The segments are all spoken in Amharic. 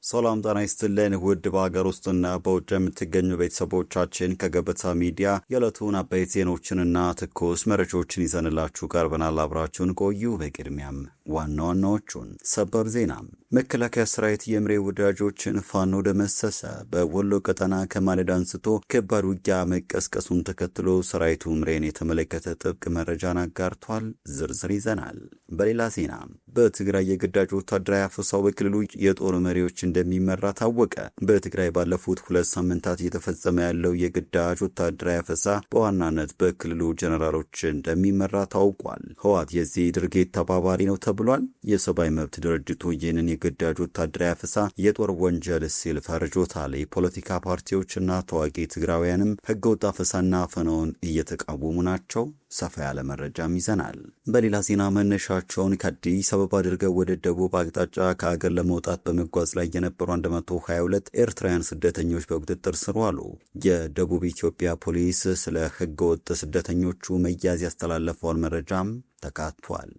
ሰላም ጤና ይስጥልን ውድ በሀገር ውስጥና በውጭ የምትገኙ ቤተሰቦቻችን ከገበታ ሚዲያ የዕለቱን አበይት ዜናዎችንና ትኩስ መረጃዎችን ይዘንላችሁ ቀርበናል። አብራችሁን ቆዩ። በቅድሚያም ዋና ዋናዎቹን ሰበር ዜና። መከላከያ ሰራዊት የምሬ ወዳጆችን ፋኖ ደመሰሰ። በወሎ ቀጠና ከማለዳ አንስቶ ከባድ ውጊያ መቀስቀሱን ተከትሎ ሰራዊቱ ምሬን የተመለከተ ጥብቅ መረጃን አጋርቷል። ዝርዝር ይዘናል። በሌላ ዜና በትግራይ የግዳጅ ወታደራዊ አፈሳው በክልሉ የጦር መሪዎች እንደሚመራ ታወቀ። በትግራይ ባለፉት 2 ሳምንታት እየተፈጸመ ያለው የግዳጅ ወታደራዊ አፈሳ በዋናነት በክልሉ ጀነራሎች እንደሚመራ ታውቋል። ህወሓት የዚህ ድርጊት ተባባሪ ነው ተብሏል። የሰብአዊ መብት ድርጅቱ ይህንን የግዳጅ ወታደራዊ አፈሳ የጦር ወንጀል ሲል ፈርጆታል። የፖለቲካ ፓርቲዎችና ታዋቂ ትግራውያንም ህገወጥ አፈሳና አፈናውን እየተቃወሙ ናቸው። ሰፋ ያለ መረጃም ይዘናል። በሌላ ዜና መነሻቸውን ከአዲስ አበባ አድርገው ወደ ደቡብ አቅጣጫ ከሀገር ለመውጣት በመጓዝ ላይ የነበሩ 122 ኤርትራውያን ስደተኞች በቁጥጥር ስር ዋሉ። የደቡብ ኢትዮጵያ ፖሊስ ስለ ህገወጥ ስደተኞቹ መያዝ ያስተላለፈውን መረጃም ተካቷል።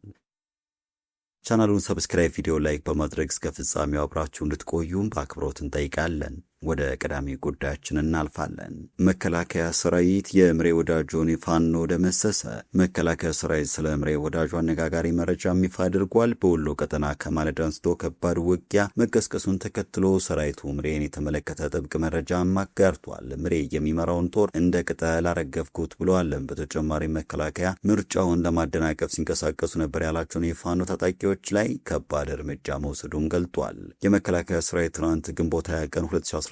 ቻናሉን ሰብስክራይብ፣ ቪዲዮ ላይክ በማድረግ እስከ ፍጻሜው አብራችሁ እንድትቆዩም በአክብሮት እንጠይቃለን። ወደ ቀዳሚ ጉዳያችን እናልፋለን። መከላከያ ሰራዊት የምሬ ወዳጆን ፋኖ ደመሰሰ። መከላከያ ሰራዊት ስለ ምሬ ወዳጆ አነጋጋሪ መረጃ ይፋ አድርጓል። በወሎ ቀጠና ከማለዳ አንስቶ ከባድ ውጊያ መቀስቀሱን ተከትሎ ሰራዊቱ ምሬን የተመለከተ ጥብቅ መረጃ አጋርቷል። ምሬ የሚመራውን ጦር እንደ ቅጠል አረገፍኩት ብለዋል። በተጨማሪ መከላከያ ምርጫውን ለማደናቀፍ ሲንቀሳቀሱ ነበር ያላቸውን የፋኖ ታጣቂዎች ላይ ከባድ እርምጃ መውሰዱን ገልጧል። የመከላከያ ሰራዊት ትናንት ግንቦት 20 ቀን 2018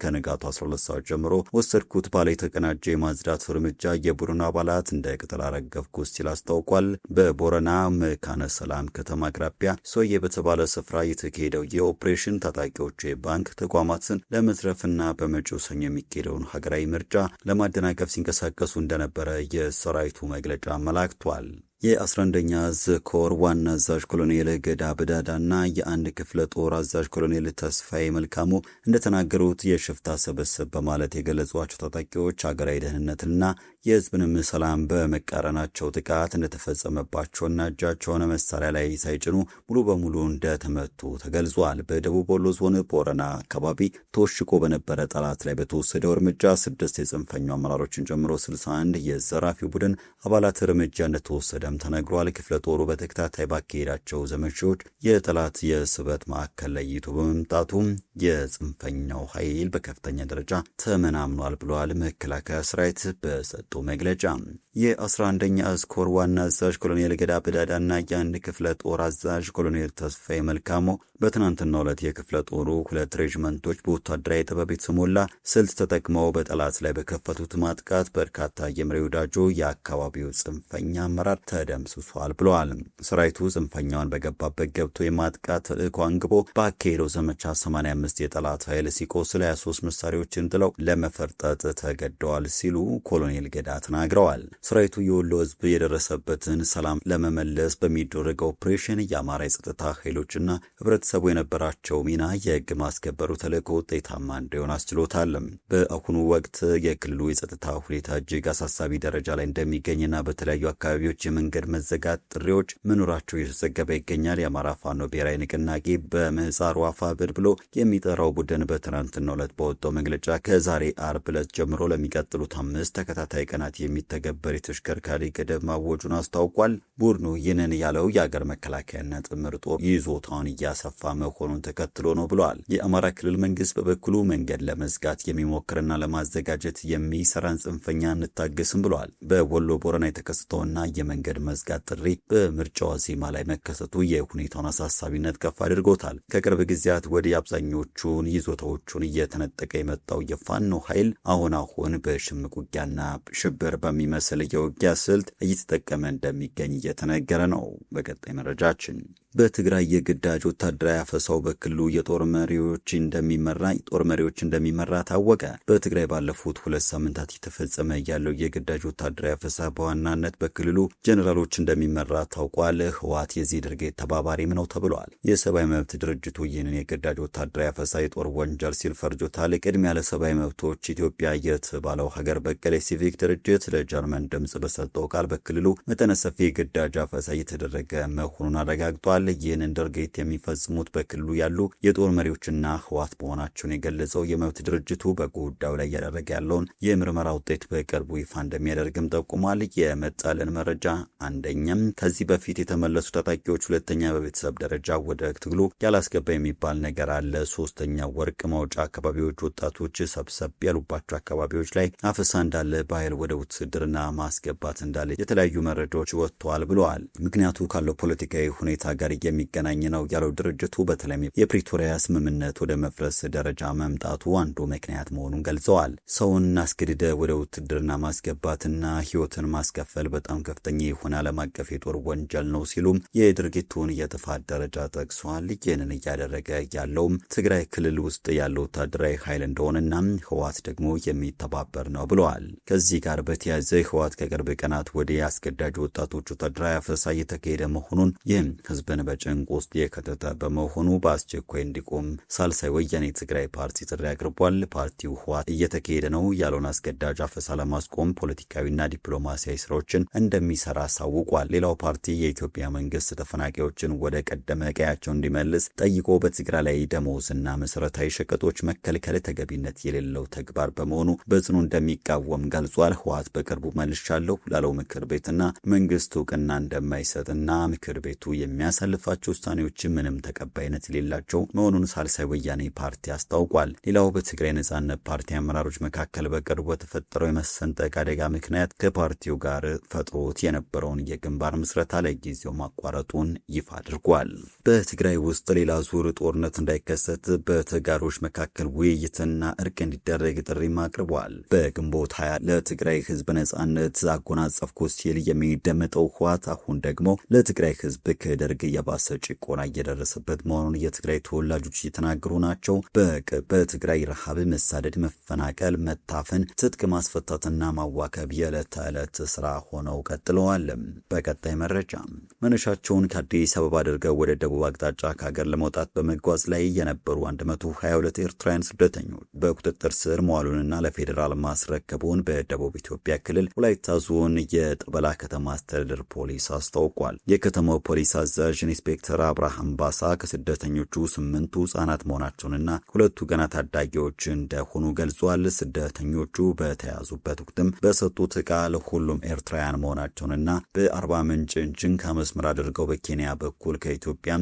ከንጋቱ 12 ሰዓት ጀምሮ ወሰድኩት ባለ የተቀናጀ የማጽዳት እርምጃ የቡድን አባላት እንደ ቅጠል አረገፍኩት ሲል አስታውቋል። በቦረና መካነ ሰላም ከተማ አቅራቢያ ሶዬ በተባለ ስፍራ የተካሄደው የኦፕሬሽን ታጣቂዎች የባንክ ተቋማትን ለመዝረፍና በመጪው ሰኞ የሚካሄደውን ሀገራዊ ምርጫ ለማደናቀፍ ሲንቀሳቀሱ እንደነበረ የሰራዊቱ መግለጫ አመላክቷል። የ11ኛ እዝ ኮር ዋና አዛዥ ኮሎኔል ገዳ በዳዳና የአንድ ክፍለ ጦር አዛዥ ኮሎኔል ተስፋዬ መልካሙ እንደተናገሩት የሽፍታ ስብስብ በማለት የገለጿቸው ታጣቂዎች ሀገራዊ ደህንነትና የህዝብንም ሰላም በመቃረናቸው ጥቃት እንደተፈጸመባቸውና እጃቸውን መሳሪያ ላይ ሳይጭኑ ሙሉ በሙሉ እንደተመቱ ተገልጿል። በደቡብ ወሎ ዞን ቦረና አካባቢ ተወሽቆ በነበረ ጠላት ላይ በተወሰደው እርምጃ 6 የጽንፈኛው አመራሮችን ጨምሮ 61 የዘራፊው ቡድን አባላት እርምጃ እንደተወሰደ ተነግሯል። ክፍለ ጦሩ በተከታታይ ባካሄዳቸው ዘመቻዎች የጠላት የስበት ማዕከል ለይቶ በመምጣቱ የጽንፈኛው ኃይል በከፍተኛ ደረጃ ተመናምኗል ብለዋል። መከላከያ ሰራዊት በሰጠው መግለጫ የ11ኛ እዝ ኮር ዋና አዛዥ ኮሎኔል ገዳ በዳዳና የአንድ ክፍለ ጦር አዛዥ ኮሎኔል ተስፋዬ መልካሙ በትናንትናው ዕለት የክፍለ ጦሩ 2 ሬጅመንቶች በወታደራዊ ጥበብ የተሞላ ስልት ተጠቅመው በጠላት ላይ በከፈቱት ማጥቃት በርካታ የምሬ ወዳጆ የአካባቢው ጽንፈኛ አመራር ተደምስሷል ብለዋል። ሰራዊቱ ጽንፈኛውን በገባበት ገብቶ የማጥቃት ተልዕኮ አንግቦ ባካሄደው ዘመቻ 85 የጠላት ኃይል ሲቆስል 23 መሳሪያዎችን ጥለው ለመፈርጠጥ ተገደዋል ሲሉ ኮሎኔል ገዳ ተናግረዋል። ሰራዊቱ የወሎ ህዝብ የደረሰበትን ሰላም ለመመለስ በሚደረገው ኦፕሬሽን የአማራ የጸጥታ ኃይሎችና ህብረተሰቡ የነበራቸው ሚና የህግ ማስከበሩ ተልዕኮ ውጤታማ እንዲሆን አስችሎታል። በአሁኑ ወቅት የክልሉ የጸጥታ ሁኔታ እጅግ አሳሳቢ ደረጃ ላይ እንደሚገኝና በተለያዩ አካባቢዎች የመንገድ መዘጋት ጥሪዎች መኖራቸው እየተዘገበ ይገኛል። የአማራ ፋኖ ብሔራዊ ንቅናቄ በምህጻሩ አፋብድ ብሎ የሚጠራው ቡድን በትናንትናው ዕለት በወጣው መግለጫ ከዛሬ አርብ ዕለት ጀምሮ ለሚቀጥሉት 5 ተከታታይ ቀናት የሚተገበር የተሽከርካሪ ገደብ ማወጁን አስታውቋል። ቡድኑ ይህንን ያለው የአገር መከላከያና ጥምር ጦር ይዞታውን እያሰፋ መሆኑን ተከትሎ ነው ብለዋል። የአማራ ክልል መንግስት በበኩሉ መንገድ ለመዝጋት የሚሞክርና ለማዘጋጀት የሚሰራን ጽንፈኛ እንታገስም ብለዋል። በወሎ ቦረና የተከሰተውና የመንገድ መዝጋት ጥሪ በምርጫው ዜማ ላይ መከሰቱ የሁኔታውን አሳሳቢነት ከፍ አድርጎታል። ከቅርብ ጊዜያት ወዲህ አብዛኞቹን ይዞታዎቹን እየተነጠቀ የመጣው የፋኖ ኃይል አሁን በሽምቅ ውጊያና ሽብር በሚመስል የውጊያ ስልት እየተጠቀመ እንደሚገኝ እየተነገረ ነው። በቀጣይ መረጃችን በትግራይ የግዳጅ ወታደራዊ አፈሳው በክልሉ የጦር መሪዎች እንደሚመራ ታወቀ። በትግራይ ባለፉት 2 ሳምንታት የተፈጸመ ያለው የግዳጅ ወታደራዊ አፈሳ በዋናነት በክልሉ ጀነራሎች እንደሚመራ ታውቋል። ህወሓት የዚህ ድርጊት ተባባሪም ነው ተብሏል። የሰብአዊ መብት ድርጅቱ ይህንን የግዳጅ ወታደራዊ አፈሳ የጦር ወንጀል ሲል ፈርጆታል። ቅድሚያ ለሰብአዊ መብቶች ኢትዮጵያ የተባለው ሀገር በቀል የሲቪክ ድርጅት ለጀርመን ድምጽ በሰጠው ቃል በክልሉ መጠነ ሰፊ የግዳጅ አፈሳ እየተደረገ መሆኑን አረጋግጧል። ገልጿል። ይህንን ድርጊት የሚፈጽሙት በክልሉ ያሉ የጦር መሪዎችና ህወሓት መሆናቸውን የገለጸው የመብት ድርጅቱ በጉዳዩ ላይ እያደረገ ያለውን የምርመራ ውጤት በቅርቡ ይፋ እንደሚያደርግም ጠቁሟል። የመጣልን መረጃ አንደኛም ከዚህ በፊት የተመለሱ ታጣቂዎች፣ ሁለተኛ በቤተሰብ ደረጃ ወደ ትግሉ ያላስገባ የሚባል ነገር አለ፣ ሶስተኛ ወርቅ ማውጫ አካባቢዎች ወጣቶች ሰብሰብ ያሉባቸው አካባቢዎች ላይ አፈሳ እንዳለ፣ በኃይል ወደ ውትድርና ማስገባት እንዳለ የተለያዩ መረጃዎች ወጥተዋል ብለዋል። ምክንያቱ ካለው ፖለቲካዊ ሁኔታ ጋር የሚገናኝ ነው ያለው ድርጅቱ በተለይም የፕሪቶሪያ ስምምነት ወደ መፍረስ ደረጃ መምጣቱ አንዱ ምክንያት መሆኑን ገልጸዋል። ሰውን አስገድደ ወደ ውትድርና ማስገባትና ህይወትን ማስከፈል በጣም ከፍተኛ የሆነ ዓለም አቀፍ የጦር ወንጀል ነው ሲሉም የድርጊቱን የጥፋት ደረጃ ጠቅሷል። ይህንን እያደረገ ያለውም ትግራይ ክልል ውስጥ ያለው ወታደራዊ ኃይል እንደሆነና ህወሓት ደግሞ የሚተባበር ነው ብለዋል። ከዚህ ጋር በተያያዘ ህወሓት ከቅርብ ቀናት ወደ አስገዳጅ ወጣቶች ወታደራዊ አፈሳ እየተካሄደ መሆኑን ይህም ህዝብን በጭንቅ ውስጥ የከተተ በመሆኑ በአስቸኳይ እንዲቆም ሳልሳይ ወያኔ ትግራይ ፓርቲ ጥሪ አቅርቧል። ፓርቲው ህወሓት እየተካሄደ ነው ያለውን አስገዳጅ አፈሳ ለማስቆም ፖለቲካዊና ዲፕሎማሲያዊ ስራዎችን እንደሚሰራ አሳውቋል። ሌላው ፓርቲ የኢትዮጵያ መንግስት ተፈናቃዮችን ወደ ቀደመ ቀያቸው እንዲመልስ ጠይቆ በትግራይ ላይ ደሞዝና መሰረታዊ ሸቀጦች መከልከል ተገቢነት የሌለው ተግባር በመሆኑ በጽኑ እንደሚቃወም ገልጿል። ህወሓት በቅርቡ መልሻለሁ ላለው ምክር ቤትና መንግስት እውቅና እንደማይሰጥና ምክር ቤቱ የሚያሳልፋቸው ውሳኔዎች ምንም ተቀባይነት የሌላቸው መሆኑን ሳልሳይ ወያኔ ፓርቲ አስታውቋል። ሌላው በትግራይ ነጻነት ፓርቲ አመራሮች መካከል በቅርቡ በተፈጠረው የመሰንጠቅ አደጋ ምክንያት ከፓርቲው ጋር ፈጥሮት የነበረውን የግንባር ምስረታ ለጊዜው ማቋረጡን ይፋ አድርጓል። በትግራይ ውስጥ ሌላ ዙር ጦርነት እንዳይከሰት በተጋሮች መካከል ውይይትና እርቅ እንዲደረግ ጥሪም አቅርቧል። በግንቦት 20 ለትግራይ ህዝብ ነጻነት አጎናጸፍኩ ሲል የሚደመጠው ህወሓት አሁን ደግሞ ለትግራይ ህዝብ ከደርግ የባሰ ጭቆና እየደረሰበት መሆኑን የትግራይ ተወላጆች እየተናገሩ ናቸው። በትግራይ ረሃብ፣ መሳደድ፣ መፈናቀል፣ መታፈን፣ ትጥቅ ማስፈታትና ማዋከብ የዕለት ተዕለት ስራ ሆነው ቀጥለዋል። በቀጣይ መረጃ መነሻቸውን ከአዲስ አበባ አድርገው ወደ ደቡብ አቅጣጫ ከሀገር ለመውጣት በመጓዝ ላይ የነበሩ 122 ኤርትራውያን ስደተኞች በቁጥጥር ስር መዋሉንና ለፌዴራል ማስረከቡን በደቡብ ኢትዮጵያ ክልል ወላይታ ዞን የጠበላ ከተማ አስተዳደር ፖሊስ አስታውቋል። የከተማው ፖሊስ አዛዥ ኢንስፔክተር አብርሃም ባሳ ከስደተኞቹ 8ቱ ህጻናት መሆናቸውንና 2ቱ ገና ታዳጊዎች እንደሆኑ ገልጿል። ስደተኞቹ በተያዙበት ወቅትም በሰጡት ቃል ሁሉም ኤርትራውያን መሆናቸውንና በአርባ ምንጭ ጅንካ መስመር አድርገው በኬንያ በኩል ከኢትዮጵያ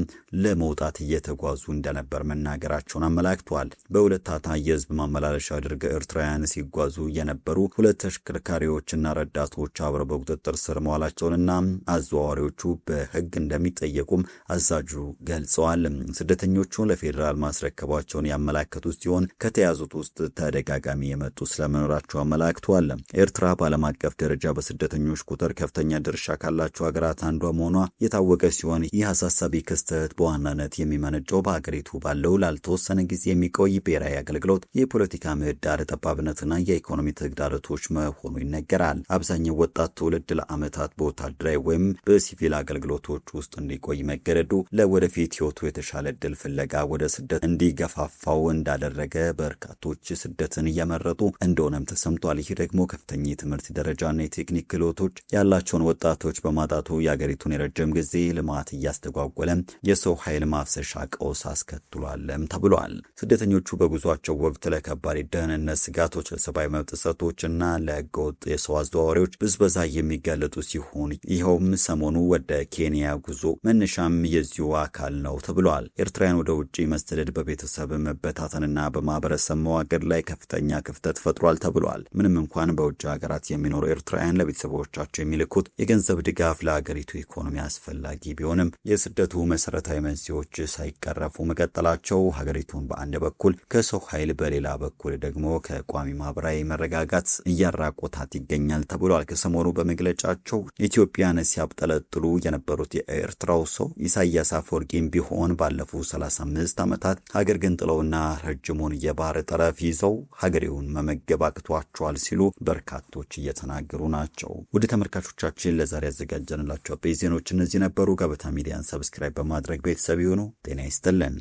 ለመውጣት እየተጓዙ እንደነበር መናገራቸውን አመላክቷል። በሁለት ታታ የህዝብ ማመላለሻ አድርገው ኤርትራውያን ሲጓዙ የነበሩ 2 ተሽከርካሪዎችና ረዳቶች አብረው በቁጥጥር ስር መዋላቸውንና አዘዋዋሪዎቹ በህግ እንደሚጠየቁም አዛዡ ገልጸዋል። ስደተኞቹ ለፌዴራል ማስረከባቸውን ያመላከቱ ሲሆን ከተያዙት ውስጥ ተደጋጋሚ የመጡ ስለመኖራቸው አመላክቷል። ኤርትራ በዓለም አቀፍ ደረጃ በስደተኞች ቁጥር ከፍተኛ ድርሻ ካላቸው ሀገራት አንዷ መሆኗ የታወቀ ሲሆን ይህ አሳሳቢ ክስተት በዋናነት የሚመነጨው በሀገሪቱ ባለው ላልተወሰነ ጊዜ የሚቆይ ብሔራዊ አገልግሎት፣ የፖለቲካ ምህዳር ጠባብነትና የኢኮኖሚ ተግዳሮቶች መሆኑ ይነገራል። አብዛኛው ወጣት ትውልድ ለዓመታት በወታደራዊ ወይም በሲቪል አገልግሎቶች ውስጥ እንዲቆይ መገደዱ ለወደፊት ህይወቱ የተሻለ ዕድል ፍለጋ ወደ ስደት እንዲገፋፋው እንዳደረገ በርካቶች ስደትን እየመረጡ እንደሆነም ተሰምቷል። ይህ ደግሞ ከፍተኛ የትምህርት ደረጃና የቴክኒክ ክህሎቶች ያላቸውን ወጣቶች በማጣቱ የአገሪቱን የረጅም ጊዜ ልማት እያስተጓጎለ የሰው ኃይል ማፍሰሻ ቀውስ አስከትሏልም ተብሏል። ስደተኞቹ በጉዟቸው ወቅት ለከባድ ደህንነት ስጋቶች፣ ለሰብአዊ መብት ጥሰቶችና ለህገወጥ የሰው አዘዋዋሪዎች ብዝበዛ የሚጋለጡ ሲሆን ይኸውም ሰሞኑ ወደ ኬንያ ጉዞ መነሻም የዚሁ አካል ነው ተብሏል። ኤርትራውያን ወደ ውጭ መሰደድ በቤተሰብ መበታተንና በማህበረሰብ መዋቅር ላይ ከፍተኛ ክፍተት ፈጥሯል ተብሏል። ምንም እንኳን በውጭ ሀገራት የሚኖሩ ኤርትራውያን ለቤተሰቦቻቸው የሚልኩት የገንዘብ ድጋፍ ለሀገሪቱ ኢኮኖሚ አስፈላጊ ቢሆንም የስደቱ መሰረታዊ መንስኤዎች ሳይቀረፉ መቀጠላቸው ሀገሪቱን በአንድ በኩል ከሰው ኃይል በሌላ በኩል ደግሞ ከቋሚ ማህበራዊ መረጋጋት እያራቆታት ይገኛል ተብሏል። ከሰሞኑ በመግለጫቸው ኢትዮጵያን ሲያብጠለጥሉ የነበሩት የኤርትራው ሰው ኢሳያስ አፈወርቂም ቢሆን ባለፉት 35 ዓመታት ሀገር ገንጥለውና ረጅሙን የባህር ጠረፍ ይዘው ሀገሬውን መመገብ አቅቷቸዋል ሲሉ በርካቶች እየተናገሩ ናቸው። ውድ ተመልካቾቻችን ለዛሬ ያዘጋጀንላቸው ዜናዎች እነዚህ ነበሩ። ገበታ ሚዲያን ሰብስክራይብ በማድረግ ቤተሰብ ይሁኑ። ጤና ይስጥልን።